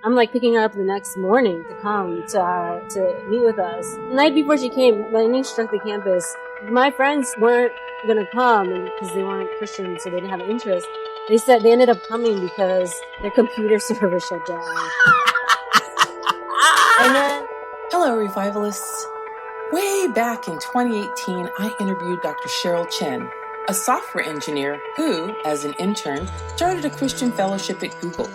I'm like picking her up the next morning to come to meet with us. The night before she came, lightning struck the campus. My friends weren't gonna come because they weren't Christians, so they didn't have an interest. They ended up coming because their computer server shut down. And then, hello, revivalists. Way back in 2018, I interviewed Dr. Sherol Chen, a software engineer who, as an intern, started a Christian fellowship at Google.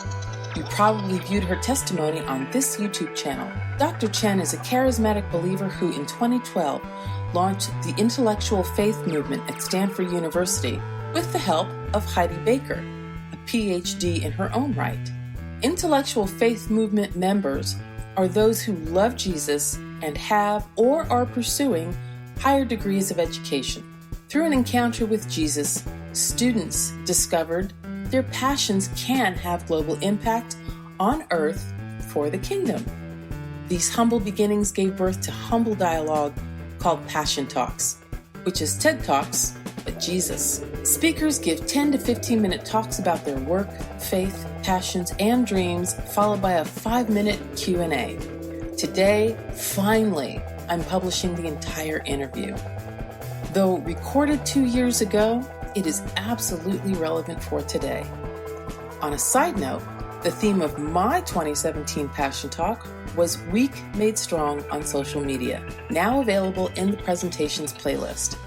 You probably viewed her testimony on this YouTube channel. Dr. Chen is a charismatic believer who, in 2012, launched the intellectual faith movement at Stanford University with the help of Heidi Baker, a PhD in her own right. Intellectual faith movement members are those who love Jesus and have or are pursuing higher degrees of education. Through an encounter with Jesus, students discovered their passions can have global impact on earth for the kingdom. These humble beginnings gave birth to humble dialogue called Passion Talks, which is TED Talks, but Jesus. Speakers give 10 to 15-minute talks about their work, faith, passions, and dreams, followed by a 5-minute Q&A. Today, finally, I'm publishing the entire interview. Though recorded 2 years ago, it is absolutely relevant for today. On a side note, the theme of my 2017 Passion Talk was Weak Made Strong on social media, now available in the presentations playlist.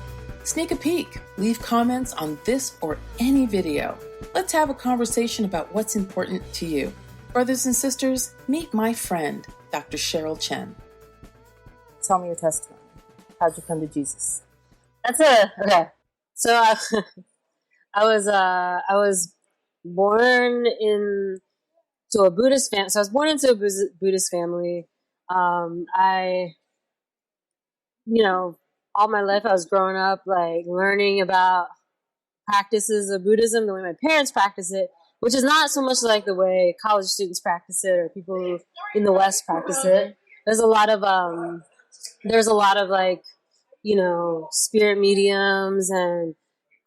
Sneak a peek, leave comments on this or any video. Let's have a conversation about what's important to you. Brothers and sisters, meet my friend, Dr. Sherol Chen. Tell me your testimony. How'd you come to Jesus? okay. So I was born into a Buddhist family. So I was born into a Buddhist family. All my life I was growing up like learning about practices of Buddhism the way my parents practice it, which is not so much like the way college students practice it or people who in the West practice it. There's a lot of like, spirit mediums and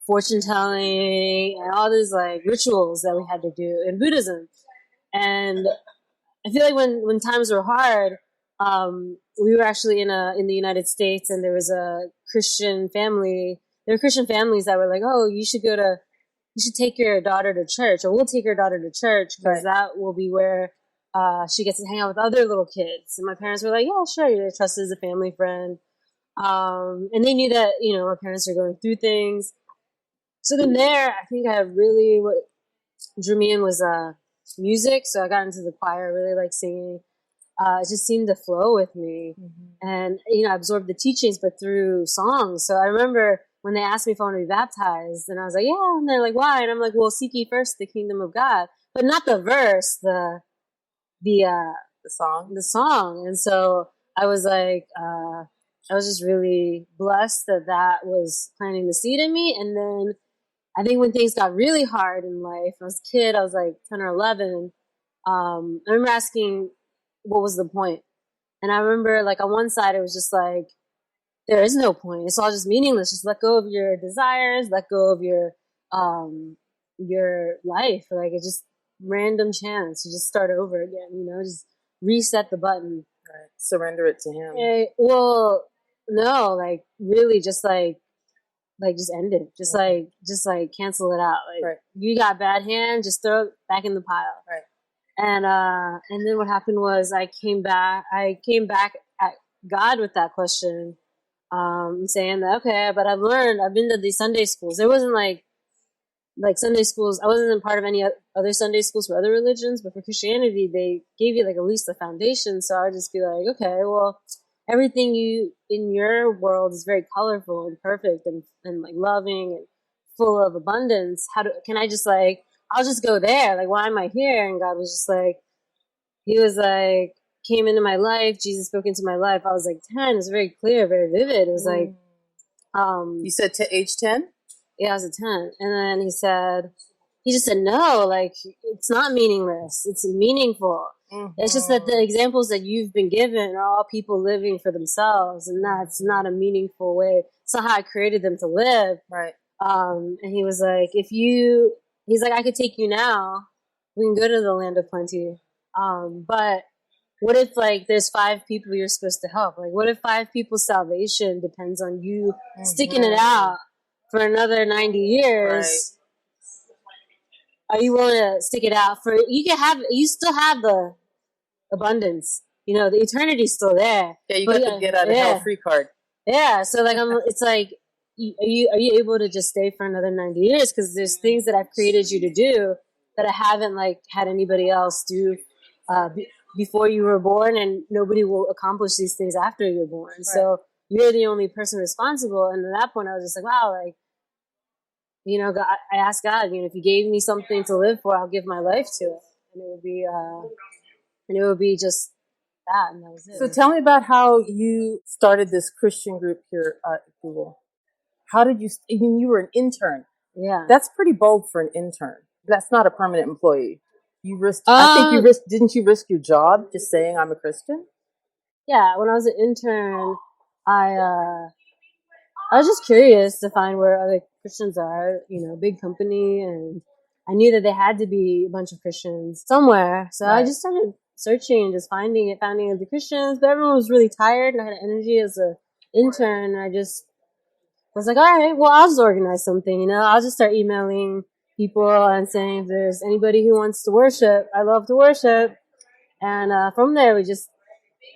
fortune telling and all these like rituals that we had to do in Buddhism. And I feel like when times were hard, we were actually in the United States, and there was a Christian family. There were Christian families that were like, "Oh, you should take your daughter to church, or we'll take your daughter to church because that will be where she gets to hang out with other little kids." And my parents were like, "Yeah, sure." They trusted as a family friend, and they knew that my parents are going through things. So then there, I think what drew me in was music. So I got into the choir. I really like singing. It just seemed to flow with me. Mm-hmm. And, I absorbed the teachings, but through songs. So I remember when they asked me if I wanted to be baptized, and I was like, yeah. And they're like, why? And I'm like, well, seek ye first the kingdom of God. But not the verse, the song. And so I was like, I was just really blessed that was planting the seed in me. And then I think when things got really hard in life, I was a kid, I was like 10 or 11. I remember asking, what was the point? And I remember like on one side, it was just like, there is no point. It's all just meaningless. Just let go of your desires, let go of your life. Like it's just random chance. You just start over again, just reset the button. Right. Surrender it to him. Well, no, like really just like just end it. Just like cancel it out. Like you got bad hand, just throw it back in the pile. Right. And then what happened was I came back at God with that question, saying that, okay, but I've been to these Sunday schools. There wasn't like Sunday schools. I wasn't part of any other Sunday schools for other religions, but for Christianity, they gave you like at least a foundation. So I would just be like, okay, well, everything in your world is very colorful and perfect and like loving and full of abundance. Can I just like, I'll just go there. Like, why am I here? And God was just like, he was like, came into my life. Jesus spoke into my life. I was like 10. It was very clear, very vivid. It was like, you said to age 10? Yeah, I was a 10. And then he just said, no, like, it's not meaningless. It's meaningful. Mm-hmm. It's just that the examples that you've been given are all people living for themselves. And that's not a meaningful way. It's not how I created them to live. Right. And he was like, he's like, I could take you now. We can go to the land of plenty. But what if like there's 5 people you're supposed to help? Like what if 5 people's salvation depends on you sticking it out for another 90 years? Are you willing to stick it out for, you still have the abundance, the eternity's still there. Yeah, you got the get out of hell free card. Yeah, so like it's like, are you able to just stay for another 90 years? Because there's things that I've created you to do that I haven't like had anybody else do before you were born, and nobody will accomplish these things after you're born. Right. So you're the only person responsible. And at that point, I was just like, wow, like, God, I asked God, if you gave me something to live for, I'll give my life to it, and it would be just that, and that was it. So tell me about how you started this Christian group here at Google. How did you? I mean, you were an intern. Yeah, that's pretty bold for an intern. That's not a permanent employee. You risked. I think you risked. Didn't you risk your job just saying I'm a Christian? Yeah, when I was an intern, I was just curious to find where other Christians are. Big company, and I knew that there had to be a bunch of Christians somewhere. So right. I just started searching and just finding the Christians, but everyone was really tired, and I had energy as an intern, and I just was like, all right, well, I'll just organize something, I'll just start emailing people and saying if there's anybody who wants to worship, I love to worship. And from there, we just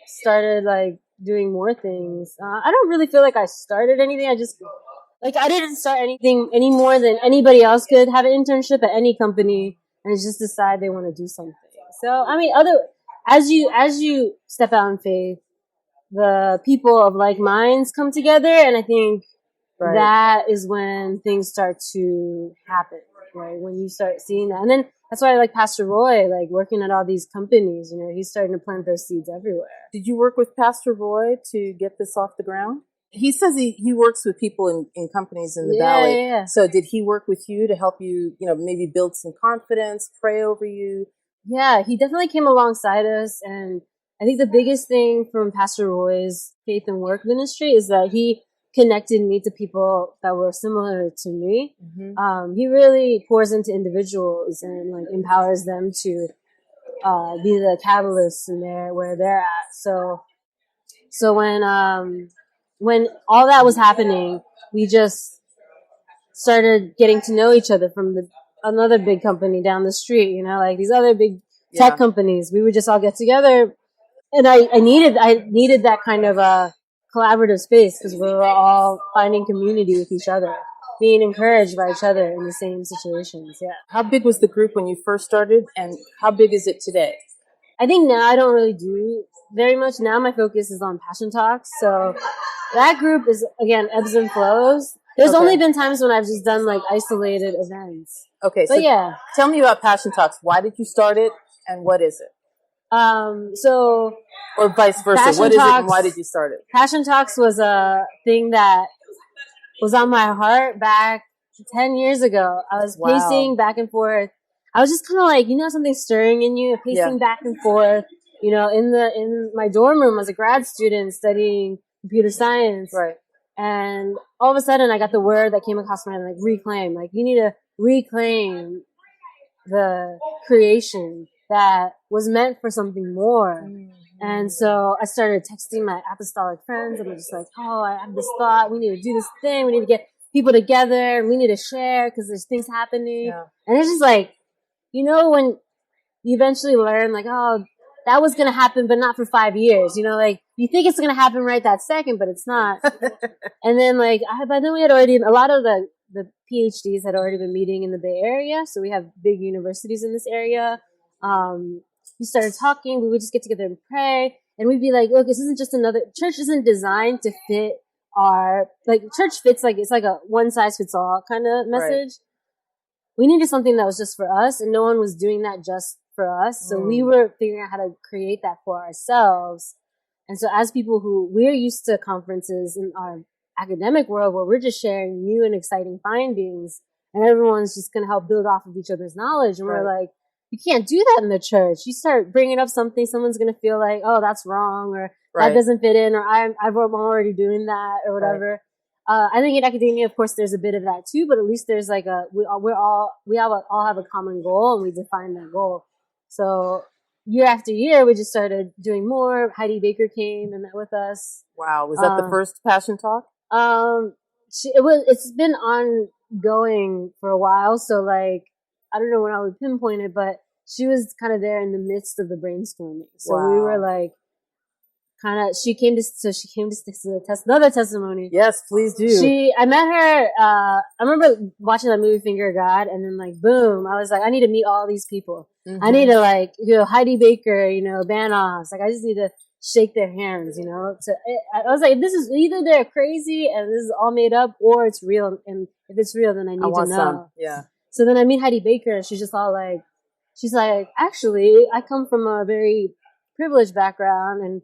started like doing more things. I don't really feel like I started anything. I didn't start anything any more than anybody else could have an internship at any company and just decide they want to do something. So, I mean, as you step out in faith, the people of like minds come together, and I think right. that is when things start to happen, right? When you start seeing that. And then that's why I like Pastor Roy, like working at all these companies, he's starting to plant those seeds everywhere. Did you work with Pastor Roy to get this off the ground? He says he works with people in companies in the Valley. Yeah. So did he work with you to help you, maybe build some confidence, pray over you? Yeah, he definitely came alongside us. And I think the biggest thing from Pastor Roy's faith and work ministry is that he connected me to people that were similar to me. Mm-hmm. He really pours into individuals and like empowers them to be the catalysts in where they're at. So when all that was happening, we just started getting to know each other from another big company down the street, like these other big tech companies. We would just all get together, and I needed that kind of a collaborative space because we were all finding community with each other, being encouraged by each other in the same situations. Yeah. How big was the group when you first started, and how big is it today? I think now I don't really do very much. Now my focus is on Passion Talks. So that group is, again, ebbs and flows. There's only been times when I've just done like isolated events. Okay. But so yeah. Tell me about Passion Talks. Why did you start it, and what is it? Or vice versa. What is it and why did you start it? Passion Talks was a thing that was on my heart back 10 years ago. I was pacing back and forth. I was just kind of like, something stirring in you, pacing back and forth, in my dorm room as a grad student studying computer science. Right. And all of a sudden I got the word that came across my mind, like reclaim. Like you need to reclaim the creation that was meant for something more. Mm-hmm. And so I started texting my apostolic friends, and I'm just like, oh, I have this thought. We need to do this thing. We need to get people together, and we need to share because there's things happening. Yeah. And it's just like, when you eventually learn, like, oh, that was going to happen, but not for 5 years. Like you think it's going to happen right that second, but it's not. And then by then we had already, a lot of the PhDs had already been meeting in the Bay Area. So we have big universities in this area. We started talking. We would just get together and pray, and we'd be like, look, this isn't just church isn't designed to fit church fits it's like a one size fits all kind of message. Right. We needed something that was just for us, and no one was doing that just for us. So we were figuring out how to create that for ourselves. And so as people we're used to conferences in our academic world where we're just sharing new and exciting findings, and everyone's just going to help build off of each other's knowledge. And we're like, you can't do that in the church. You start bringing up something, someone's going to feel like, oh, that's wrong, or that doesn't fit in, or I'm already doing that, or whatever. Right. I think in academia, of course, there's a bit of that too, but at least there's we all have a common goal, and we define that goal. So year after year, we just started doing more. Heidi Baker came and met with us. Wow. Was that the first Passion Talk? It's been ongoing for a while. So like, I don't know when I would pinpoint it, but she was kind of there in the midst of the brainstorming. So we were like, she came to test another testimony. Yes, please do. I met her, I remember watching that movie Finger of God, and then like, boom, I was like, I need to meet all these people. I need to like, Heidi Baker, Banos, like I just need to shake their hands, I was like, this is either they're crazy and this is all made up, or it's real, and if it's real, then I need to know. Some. Yeah. So then I meet Heidi Baker, and she's just all like, actually, I come from a very privileged background, and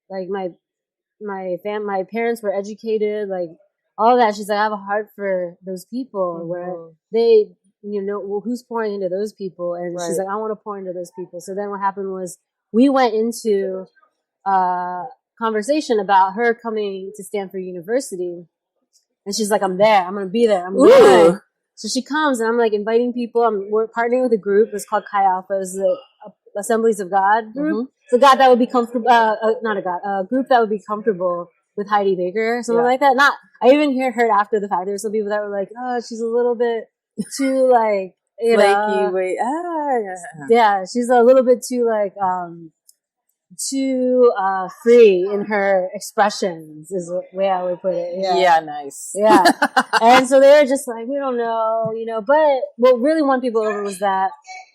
like my parents were educated, like all that. She's like, I have a heart for those people where they, who's pouring into those people, and she's like, I want to pour into those people. So then what happened was we went into conversation about her coming to Stanford University, and she's like, I'm there, I'm gonna be there, I'm going. So she comes, and I'm like inviting people. We're partnering with a group. It's called Chi Alpha. It's the Assemblies of God group. It's a God that would be comfortable, not a God, a group that would be comfortable with Heidi Baker, something like that. I even heard after the fact, there were some people that were like, oh, she's a little bit too like, flaky, yeah, she's a little bit too like, too free in her expressions is the way I would put it. Yeah, nice. Yeah. And so they were just like, we don't know, but what really won people over was that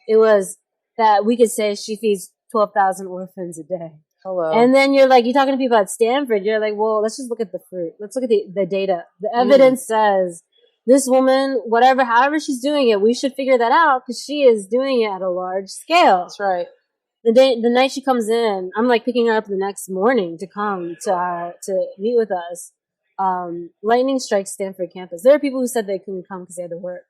it was that we could say she feeds 12,000 orphans a day. Hello. And then you're talking to people at Stanford, you're like, well, let's just look at the fruit. Let's look at the data. The evidence says this woman, however she's doing it, we should figure that out because she is doing it at a large scale. That's right. The night she comes in, I'm like picking her up the next morning to come to meet with us. Lightning strikes Stanford campus. There are people who said they couldn't come because they had to work.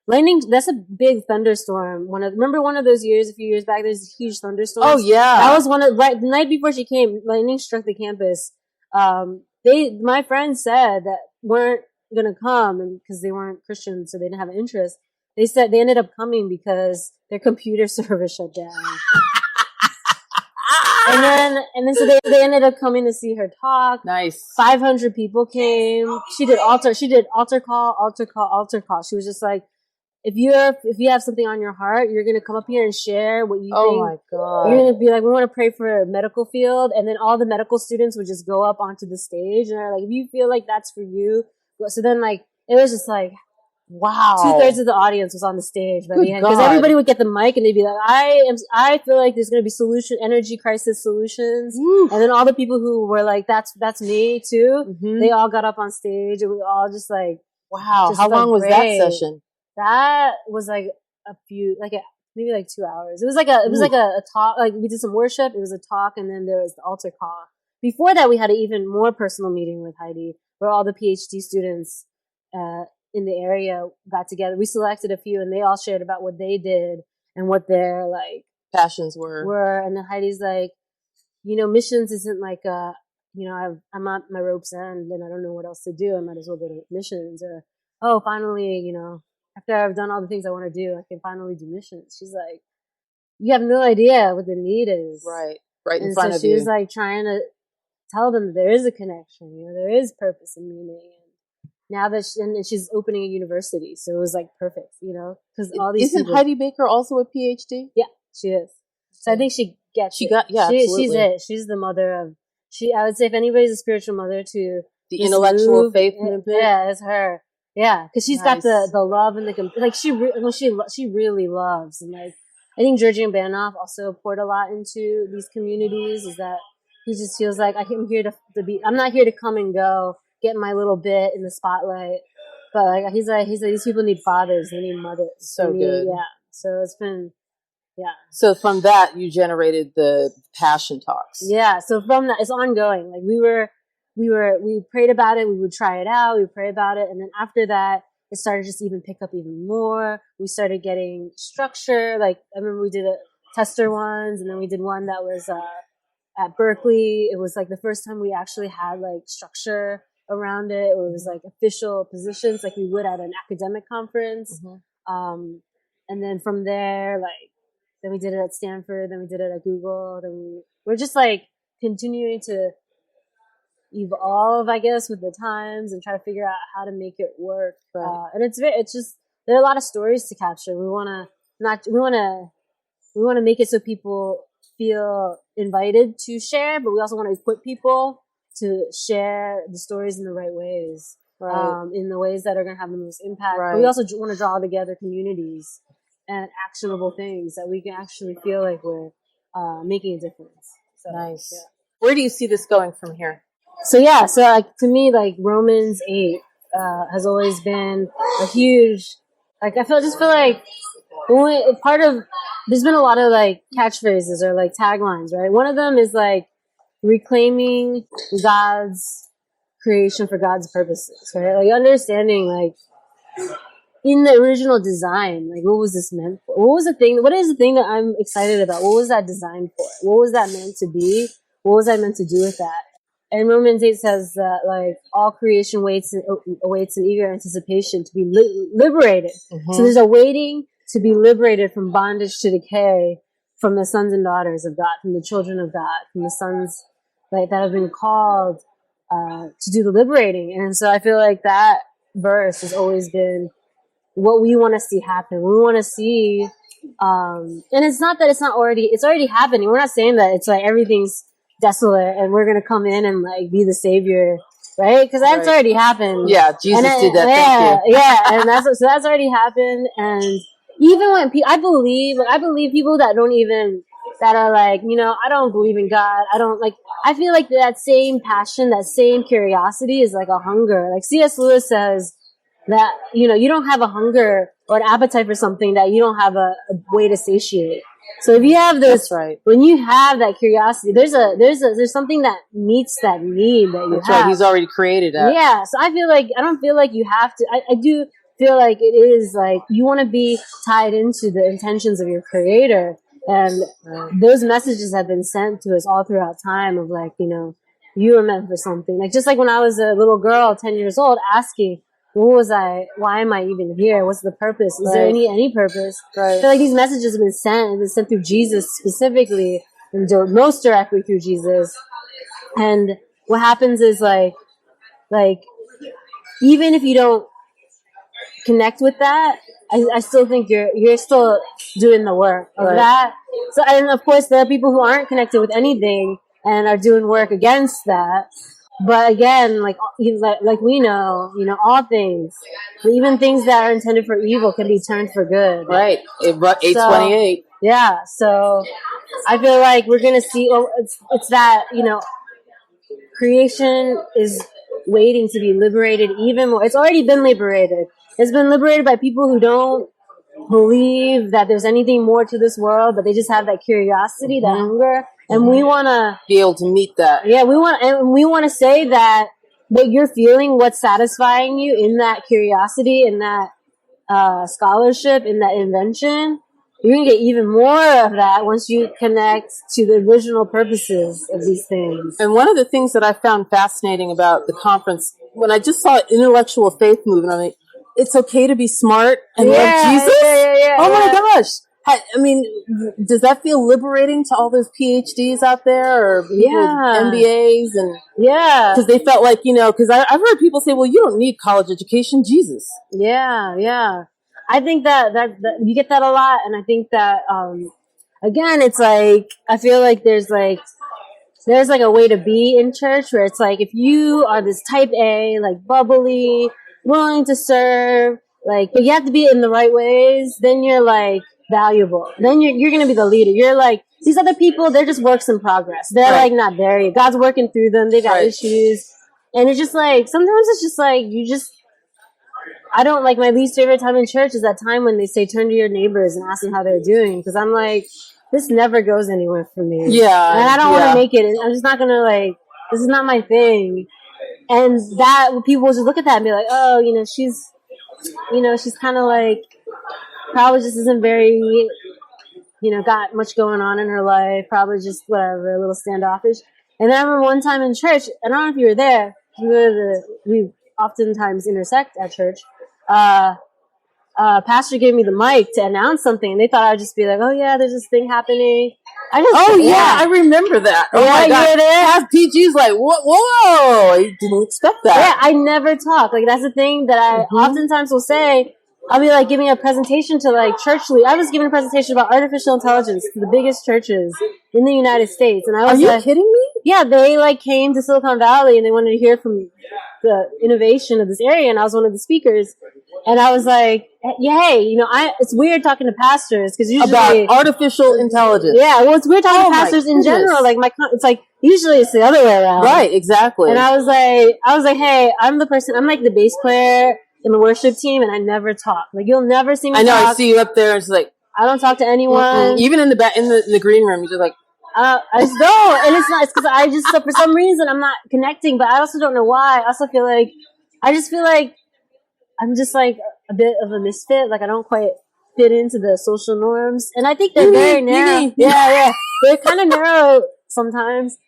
Lightning, that's a big thunderstorm. Remember one of those years, a few years back, there's a huge thunderstorm? Oh, yeah. That was the night before she came, lightning struck the campus. My friends said that weren't going to come and because they weren't Christians, so they didn't have an interest. They said they ended up coming because their computer server shut down. And then so they ended up coming to see her talk. Nice. 500 people came. She did altar call. She was just like, if you have something on your heart, you're going to come up here and share what you think. Oh my God. You're going to be like, we want to pray for a medical field. And then all the medical students would just go up onto the stage and they're like, if you feel like that's for you. So then like, it was just like, wow. 2/3 of the audience was on the stage by the end. Because everybody would get the mic and they'd be like, I feel like there's going to be energy crisis solutions. Woo. And then all the people who were like, that's me too. They all got up on stage and we all just like, wow. How long was that session? That was like maybe like 2 hours. It was like a talk, like we did some worship. It was a talk and then there was the altar call. Before that, we had an even more personal meeting with Heidi where all the PhD students, in the area got together. We selected a few and they all shared about what they did and what their like passions were. And then Heidi's like, missions isn't like I'm at my rope's end and I don't know what else to do. I might as well go to missions or, finally, after I've done all the things I want to do, I can finally do missions. She's like, you have no idea what the need is. Right in front of you. And so she was like trying to tell them that there is a connection, there is purpose and meaning. Now that she's opening a university, so it was like perfect, because all these. Isn't Heidi Baker also a PhD? Yeah, she is. So I think she gets. Absolutely. She's it. She's the mother of. I would say if anybody's a spiritual mother to the intellectual faith movement. Yeah, it's her. Yeah, because she's got the love and she really loves, and like I think Georgian Banoff also poured a lot into these communities. Is that he just feels like I'm here to be. I'm not here to come and go. Get my little bit in the spotlight, but like he's like these people need fathers, they need mothers. Good. Yeah. So it's been, yeah. So from that you generated the Passion Talks. Yeah. So from that it's ongoing. Like we prayed about it. We would try it out. We would pray about it, and then after that it started just even pick up even more. We started getting structure. Like I remember we did a tester ones, and then we did one that was at Berkeley. It was like the first time we actually had like structure around it. It was like official positions like we would at an academic conference. And then from there, like then we did it at Stanford, then we did it at Google, we're just like continuing to evolve, I guess, with the times and try to figure out how to make it work. Right. And it's just, there are a lot of stories to capture. We want to make it so people feel invited to share, but we also want to equip people to share the stories in the right ways, in the ways that are going to have the most impact. Right. But we also want to draw together communities and actionable things that we can actually feel like we're making a difference. So, nice. Yeah. Where do you see this going from here? So like to me, like Romans 8 has always been a huge, like I feel like there's been a lot of like catchphrases or like taglines, right? One of them is like reclaiming God's creation for God's purposes, right? Like understanding like in the original design, like what was this meant for? What is the thing that I'm excited about? What was that designed for? What was that meant to be? What was I meant to do with that? And Romans 8 says that like all creation awaits in eager anticipation to be liberated. Mm-hmm. So there's a waiting to be liberated from bondage to decay, from the sons and daughters of God, from the children of God, from the sons like that have been called to do the liberating. And so I feel like that verse has always been what we want to see happen. We want to see, and it's not that it's already happening. We're not saying that it's like everything's desolate and we're going to come in and like be the savior, right? Because that's already happened. Yeah, Jesus did that. Thank you. Yeah, and that's already happened. And even when I believe people that are like, I don't believe in God. I feel like that same passion, that same curiosity is like a hunger. Like C.S. Lewis says that, you don't have a hunger or an appetite for something that you don't have a way to satiate. So if you have this, when you have that curiosity, there's something that meets that need that you have. Right. He's already created it. Yeah. So I don't feel like you have to, I do feel like it is like you want to be tied into the intentions of your creator. And those messages have been sent to us all throughout time of like, you were meant for something. Like, just like when I was a little girl, 10 years old, asking, why am I even here? What's the purpose? Is there any purpose? I feel like these messages have been sent through Jesus specifically, and most directly through Jesus. And what happens is like, even if you don't connect with that, I still think you're still doing the work of that. So, and of course there are people who aren't connected with anything and are doing work against that. But again, like we know, all things, even things that are intended for evil, can be turned for good. Right. 8:28. Yeah. So I feel like we're gonna see. It's that creation is waiting to be liberated even more. It's already been liberated. It's been liberated by people who don't believe that there's anything more to this world, but they just have that curiosity, that hunger. And we want to be able to meet that. Yeah, we want to say that what you're feeling, what's satisfying you in that curiosity, in that scholarship, in that invention, you're going to get even more of that once you connect to the original purposes of these things. And one of the things that I found fascinating about the conference, when I just saw intellectual faith movement, I mean, it's okay to be smart and love Jesus? Oh my gosh. I mean, does that feel liberating to all those PhDs out there, or people with MBAs? And because they felt like, because I've heard people say, well, you don't need college education, Jesus. Yeah. I think that you get that a lot. And I think that, again, it's like, I feel like there's like a way to be in church where it's like, if you are this type A, like bubbly, willing to serve, like, but you have to be in the right ways, then you're like valuable. Then you're going to be the leader. You're like, these other people, they're just works in progress. They're like not there yet. God's working through them. They got issues. And it's just like, sometimes it's just like, I don't like, my least favorite time in church is that time when they say, turn to your neighbors and ask them how they're doing. Because I'm like, this never goes anywhere for me. Yeah. And I don't want to make it. And I'm just not going to this is not my thing. And that, people just look at that and be like, oh, she's kind of like, probably just isn't very, got much going on in her life. Probably just whatever, a little standoffish. And then I remember one time in church, and I don't know if you were there. We oftentimes intersect at church. pastor gave me the mic to announce something, and they thought I'd just be like, "Oh yeah, there's this thing happening." I remember that. Oh my God. You were there? Half PG's like, whoa, I didn't expect that. Yeah, I never talk. Like, that's the thing that I oftentimes will say. I'll be like giving a presentation to like church leaders. I was giving a presentation about artificial intelligence to the biggest churches in the United States, and I was Are you kidding me? Yeah, they like came to Silicon Valley and they wanted to hear from the innovation of this area, and I was one of the speakers. And I was like, yeah, hey, it's weird talking to pastors because usually about artificial intelligence. Yeah, well, it's weird talking to pastors in general. Like it's like usually it's the other way around. Right, exactly. And I was like, hey, I'm the person. I'm like the bass player in the worship team, and I never talk. Like you'll never see me. I know. Talk. I see you up there. It's like I don't talk to anyone. Even in the green room, you're just like. I just don't, and it's not. It's because I just for some reason I'm not connecting, but I also don't know why. I also feel like I'm just like a bit of a misfit. Like I don't quite fit into the social norms, and I think they're very narrow. Yeah, they're kind of narrow sometimes.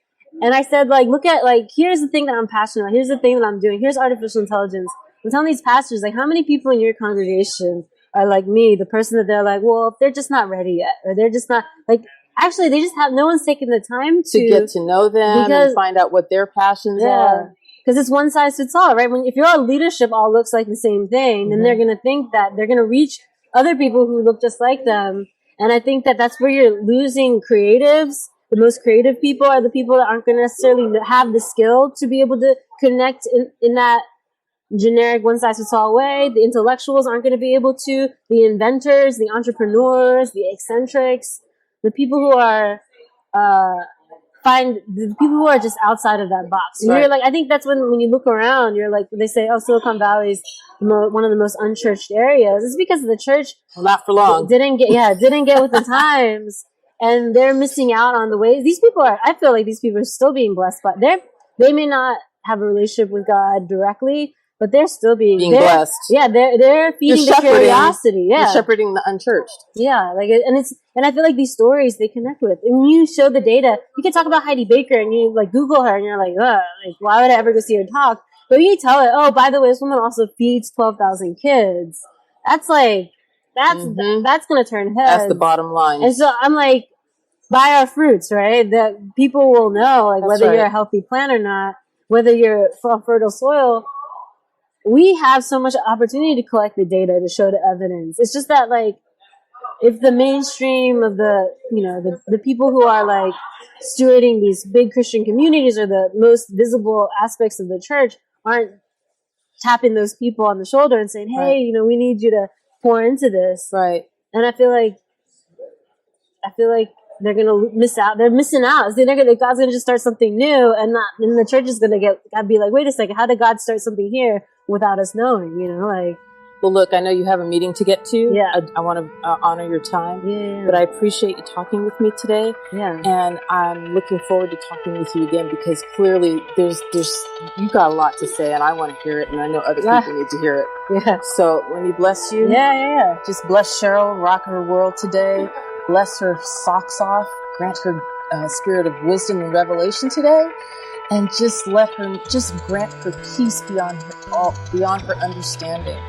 And I said, like, look at here's the thing that I'm passionate about. Here's the thing that I'm doing. Here's artificial intelligence. I'm telling these pastors, like, how many people in your congregation are like me, the person that they're like, well, they're just not ready yet, or they're just not like. Actually, they just no one's taken the time to get to know them and find out what their passions are. Because it's one size fits all, right? If your leadership all looks like the same thing, then they're going to think that they're going to reach other people who look just like them. And I think that that's where you're losing creatives. The most creative people are the people that aren't going to necessarily have the skill to be able to connect in that generic one size fits all way. The intellectuals aren't going to be able to. The inventors, the entrepreneurs, the eccentrics. The people who are the people who are just outside of that box. Right. You're like, I think that's when you look around, you're like, they say, oh, Silicon Valley's one of the most unchurched areas. It's because the church not for long didn't get with the times, and they're missing out on the ways. These people I feel like these people are still being blessed, but they may not have a relationship with God directly, but they're still being blessed. Yeah, they're feeding the curiosity. Yeah, they're shepherding the unchurched. Yeah, and I feel like these stories they connect with. And when you show the data, you can talk about Heidi Baker and you like Google her and you're like, why would I ever go see her talk? But you tell it, oh, by the way, this woman also feeds 12,000 kids. That's like that's gonna turn heads. That's the bottom line. And so I'm like, buy our fruits, right? That people will know whether you're a healthy plant or not, whether you're from fertile soil. We have so much opportunity to collect the data to show the evidence. It's just that if the mainstream of the people who are stewarding these big Christian communities or the most visible aspects of the church aren't tapping those people on the shoulder and saying, hey, we need you to pour into this. Right. And I feel like they're going to miss out. They're missing out. God's going to just start something new and the church is going to be like, wait a second, how did God start something here without us knowing, Well, look, I know you have a meeting to get to. Yeah. I want to honor your time. Yeah. But I appreciate you talking with me today. Yeah. And I'm looking forward to talking with you again because clearly there's you got a lot to say and I want to hear it and I know other people need to hear it. Yeah. So let me bless you. Yeah. Just bless Sherol, rock her world today. Bless her socks off. Grant her spirit of wisdom and revelation today. And just grant her peace beyond her understanding.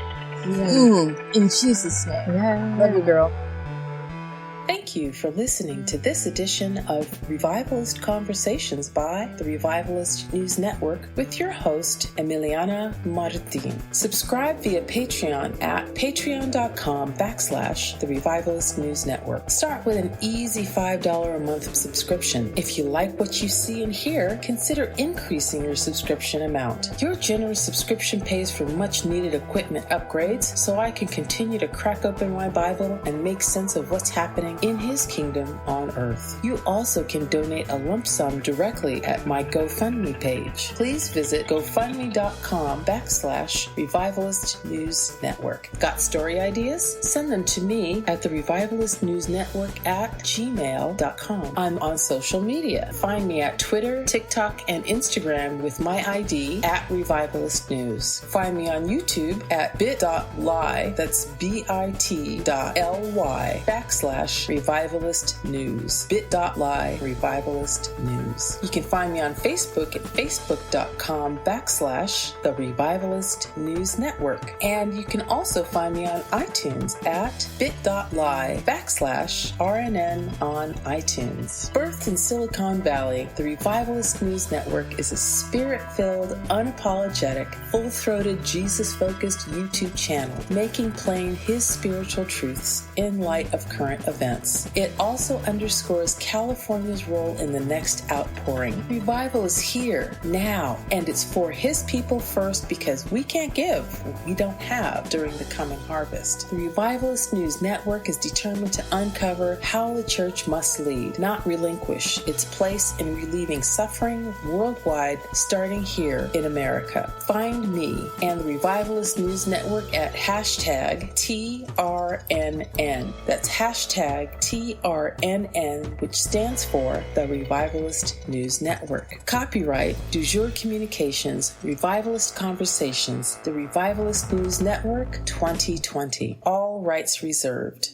Yeah. In Jesus' name. Yeah. Love you, girl. Thank you for listening to this edition of Revivalist Conversations by the Revivalist News Network with your host, Emiliana Martin. Subscribe via Patreon at patreon.com/the Revivalist News Network. Start with an easy $5 a month subscription. If you like what you see and hear, consider increasing your subscription amount. Your generous subscription pays for much needed equipment upgrades so I can continue to crack open my Bible and make sense of what's happening in His kingdom on earth. You also can donate a lump sum directly at my GoFundMe page. Please visit gofundme.com/Revivalist News Network. Got story ideas? Send them to me at the Revivalist News Network at gmail.com. I'm on social media. Find me at Twitter, TikTok, and Instagram with my ID at Revivalist News. Find me on YouTube at bit.ly, that's bit.ly revivalist news. bit.ly revivalist news. You can find me on Facebook at facebook.com/The Revivalist News Network. And you can also find me on iTunes at bit.ly/RNN on iTunes. Birthed in Silicon Valley, the Revivalist News Network is a spirit-filled, unapologetic, full-throated, Jesus-focused YouTube channel, making plain His spiritual truths in light of current events. It also underscores California's role in the next outpouring. Revival is here, now, and it's for His people first because we can't give what we don't have during the coming harvest. The Revivalist News Network is determined to uncover how the church must lead, not relinquish its place in relieving suffering worldwide, starting here in America. Find me and the Revivalist News Network at #TRNN. That's #TRNN, which stands for the Revivalist News Network. Copyright Du Jour Communications, Revivalist Conversations, the Revivalist News Network 2020. All rights reserved.